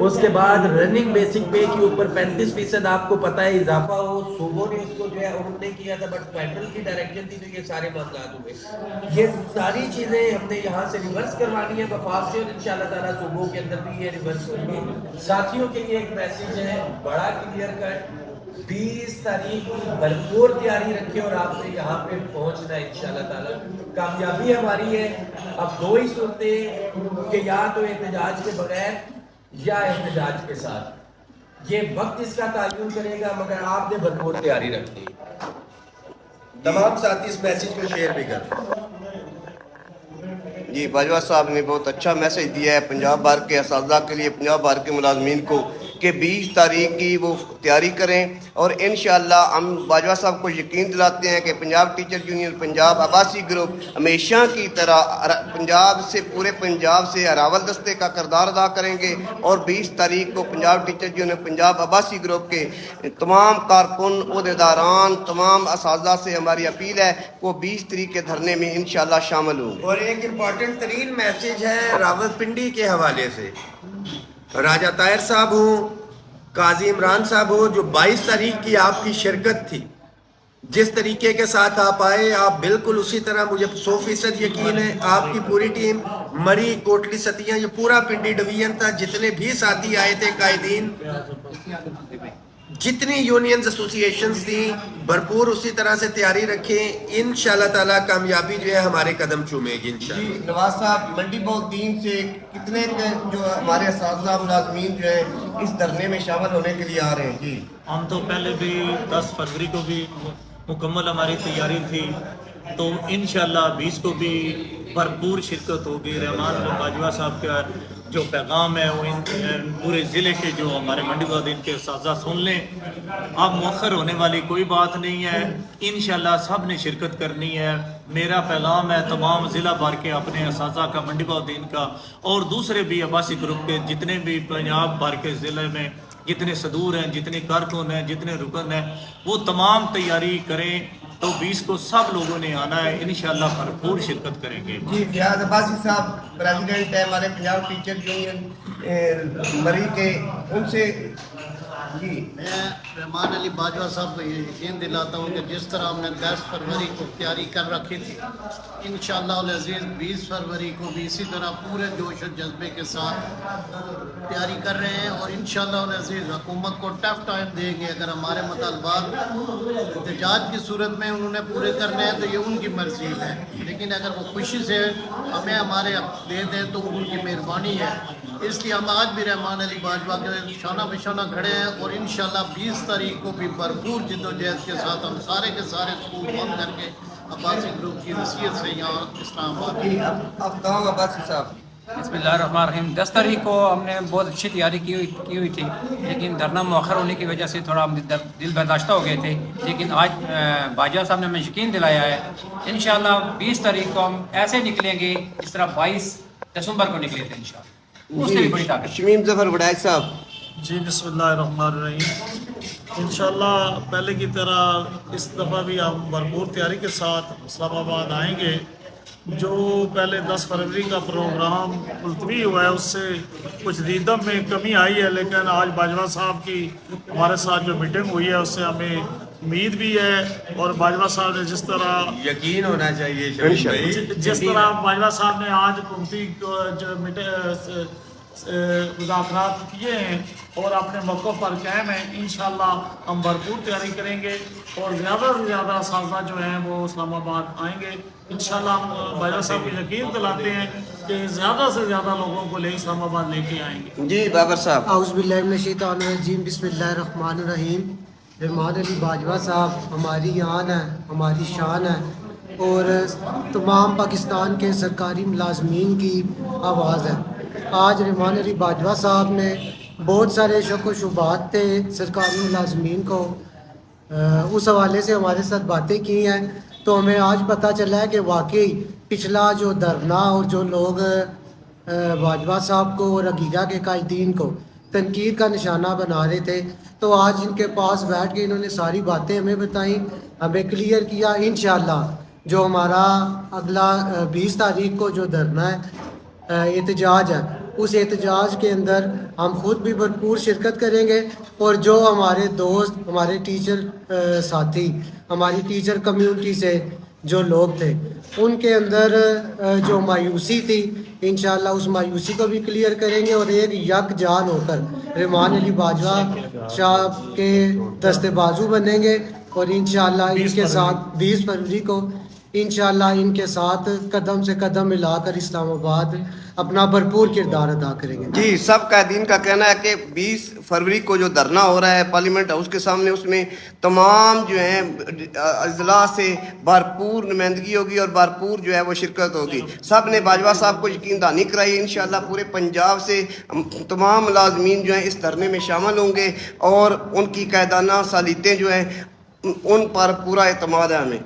اس کے بعد running basic pay کے اوپر 35% آپ کو پتہ ہے اضافہ ہو، صوبوں نے اس کو جو ہے انہوں نے کیا تھا، بٹ فیڈرل کی ڈائریکشن تھی تو یہ سارے معاملات ہوئے. یہ ساری چیزیں ہم نے یہاں سے ریورس کروانی ہے وفاق سے، اور انشاءاللہ تعالیٰ صوبوں کے اندر بھی یہ ریورس ہوگی. ساتھیوں کے لیے ایک میسج ہے بڑا کلیئر کٹ، 20 تاریخ کی بھرپور تیاری رکھیں اور آپ نے یہاں پہ پہنچنا ہے انشاءاللہ تعالیٰ. کامیابی ہماری ہے. اب دو ہی صورتیں کہ یا تو احتجاج کے بغیر یا احتجاج کے ساتھ. یہ وقت اس کا تعین کرے گا، مگر آپ نے بھرپور تیاری رکھنی ہے. تمام ساتھی اس میسج کو شیئر بھی کر. جی باجوہ صاحب نے بہت اچھا میسج دیا ہے پنجاب بھر کے اساتذہ کے لیے، پنجاب بھر کے ملازمین کو، کہ 20 تاریخ کی وہ تیاری کریں. اور انشاءاللہ ہم باجوہ صاحب کو یقین دلاتے ہیں کہ Punjab teacher union, Punjab Abbasi group ہمیشہ کی طرح پنجاب سے، پورے پنجاب سے اراول دستے کا کردار ادا کریں گے. اور 20 تاریخ کو Punjab teacher union, Punjab Abbasi group کے تمام کارکن، عہدیداران، تمام اساتذہ سے ہماری اپیل ہے وہ 20 تاریخ کے دھرنے میں انشاءاللہ شامل ہوں گے. اور ایک امپورٹنٹ ترین میسج ہے راولپنڈی کے حوالے سے. راجہ طاہر صاحب ہوں، قاضی عمران صاحب ہو، جو 22 تاریخ کی آپ کی شرکت تھی، جس طریقے کے ساتھ آپ آئے، آپ بالکل اسی طرح، مجھے 100% یقین ہے آپ کی پوری ٹیم، مری، کوٹلی، ستیاں، یہ پورا پنڈی ڈویژن تھا، جتنے بھی ساتھی آئے تھے قائدین، جتنی یونینز ایسوسی ایشنز تھیں، بھرپور اسی طرح سے تیاری رکھیں. انشاءاللہ تعالیٰ کامیابی جو ہے ہمارے قدم چومے گی انشاءاللہ. جی نواز صاحب، منڈی بہت دین سے کتنے جو ہمارے اساتذہ ملازمین جو ہے اس دھرنے میں شامل ہونے کے لیے آ رہے ہیں؟ جی ہم تو پہلے بھی 10 فروری کو بھی مکمل ہماری تیاری تھی، تو انشاءاللہ 20 کو بھی بھرپور شرکت ہوگی. رحمان باجوہ صاحب کا جو پیغام ہے وہ پورے ضلع کے جو ہمارے منڈی بہت کے اساتذہ سن لیں. اب مؤخر ہونے والی کوئی بات نہیں ہے، انشاءاللہ سب نے شرکت کرنی ہے. میرا پیغام ہے تمام ضلع بھر کے اپنے اساتذہ کا، منڈی بہت کا، اور دوسرے بھی عباسی گروپ کے جتنے بھی پنجاب بھر کے ضلع میں جتنے صدور ہیں، جتنے کارکن ہیں، جتنے رکن ہیں، وہ تمام تیاری کریں. تو 20 کو سب لوگوں نے آنا ہے، انشاءاللہ بھرپور شرکت کریں گے. جی فیاض عباسی صاحب پریزیڈنٹ ہیں ہمارے پنجاب ٹیچر یونین مری کے، ان سے جی. میں رحمان علی باجوہ صاحب کو یہ یقین دلاتا ہوں کہ جس طرح ہم نے 10 فروری کو تیاری کر رکھی تھی، انشاءاللہ العزیز 20 فروری کو بھی اسی طرح پورے جوش و جذبے کے ساتھ تیاری کر رہے ہیں. اور انشاءاللہ العزیز حکومت کو ٹف ٹائم دیں گے. اگر ہمارے مطالبات احتجاج کی صورت میں انہوں نے پورے کرنے ہیں تو یہ ان کی مرضی ہے، لیکن اگر وہ خوشی سے ہمیں ہمارے حق دے دیں تو ان کی مہربانی ہے. اس لیے ہم آج بھی رحمان علی باجوہ کے شانہ بشانہ کھڑے ہیں، اور انشاءاللہ 20 تاریخ کو بھی بھرپور جد و جہد کے ساتھ ہم سارے کے سارے اسکول بند کر کے عباسی گروپ کی نصیحت سے یہاں اسلام آباد. جی افطاح عباسی صاحب. بسم اللہ الرحمن الرحیم. 10 تاریخ کو ہم نے بہت اچھی تیاری کی ہوئی تھی، لیکن دھرنا مؤخر ہونے کی وجہ سے تھوڑا ہم دل برداشتہ ہو گئے تھے. لیکن آج باجوہ صاحب نے ہمیں یقین دلایا ہے، انشاءاللہ 20 تاریخ کو ہم ایسے نکلیں گے جس طرح 22 دسمبر کو نکلے تھے انشاءاللہ. اس سے بھی بڑی طاقت. شمیم ظفر وڈائچ صاحب. جی بسم اللہ الرحمن الرحیم. انشاءاللہ پہلے کی طرح اس دفعہ بھی ہم بھرپور تیاری کے ساتھ اسلام آباد آئیں گے. جو پہلے 10 فروری کا پروگرام ملتوی ہوا ہے اس سے کچھ دیدم میں کمی آئی ہے، لیکن آج باجوہ صاحب کی ہمارے ساتھ جو میٹنگ ہوئی ہے اس سے ہمیں امید بھی ہے. اور باجوہ صاحب نے جس طرح یقین ہونا چاہیے شمیم بھائی، جس طرح باجوہ صاحب نے آج حکومتی مذاکرات کیے ہیں اور اپنے موقع پر قائم ہیں، انشاءاللہ ہم بھرپور تیاری کریں گے اور زیادہ سے زیادہ اساتذہ جو ہیں وہ اسلام آباد آئیں گے. انشاءاللہ ہم باجوہ صاحب کو یقین دلاتے ہیں کہ زیادہ سے زیادہ لوگوں کو اسلام آباد لے کے آئیں گے. جی بابر صاحب. اعوذ باللہ من الشیطان الرجیم، بسم اللہ الرحمن الرحیم. رحمان علی باجوہ صاحب ہماری آن ہے، ہماری شان ہے، اور تمام پاکستان کے سرکاری ملازمین کی آواز ہے. آج رحمان علی باجوہ صاحب نے بہت سارے شک و شبہات تھے سرکاری ملازمین کو، اس حوالے سے ہمارے ساتھ باتیں کی ہیں. تو ہمیں آج پتہ چلا ہے کہ واقعی پچھلا جو دھرنا اور جو لوگ باجوہ صاحب کو اور عقیدہ کے قائدین کو تنقید کا نشانہ بنا رہے تھے، تو آج ان کے پاس بیٹھ کے انہوں نے ساری باتیں ہمیں بتائیں، ہمیں کلیئر کیا. انشاءاللہ جو ہمارا اگلا 20 تاریخ کو جو دھرنا ہے، احتجاج ہے، اس احتجاج کے اندر ہم خود بھی بھرپور شرکت کریں گے، اور جو ہمارے دوست، ہمارے ٹیچر ساتھی، ہماری ٹیچر کمیونٹی سے جو لوگ تھے، ان کے اندر جو مایوسی تھی، انشاءاللہ اس مایوسی کو بھی کلیئر کریں گے، اور ایک یک جان ہو کر رحمان علی باجوہ صاحب کے دست بازو بنیں گے، اور انشاءاللہ ان کے ساتھ 20 فروری کو انشاءاللہ ان کے ساتھ قدم سے قدم ملا کر اسلام آباد اپنا بھرپور کردار ادا کریں گے۔ جی، سب قائدین کا کہنا ہے کہ 20 فروری کو جو دھرنا ہو رہا ہے پارلیمنٹ ہاؤس کے سامنے، اس میں تمام جو ہیں اضلاع سے بھرپور نمائندگی ہوگی اور بھرپور جو ہے وہ شرکت ہوگی۔ سب نے باجوہ صاحب کو یقین دہانی کرائی، انشاءاللہ پورے پنجاب سے تمام ملازمین جو ہیں اس دھرنے میں شامل ہوں گے، اور ان کی قائدانہ سالیتیں جو ہیں ان پر پورا اعتماد ہے ہمیں۔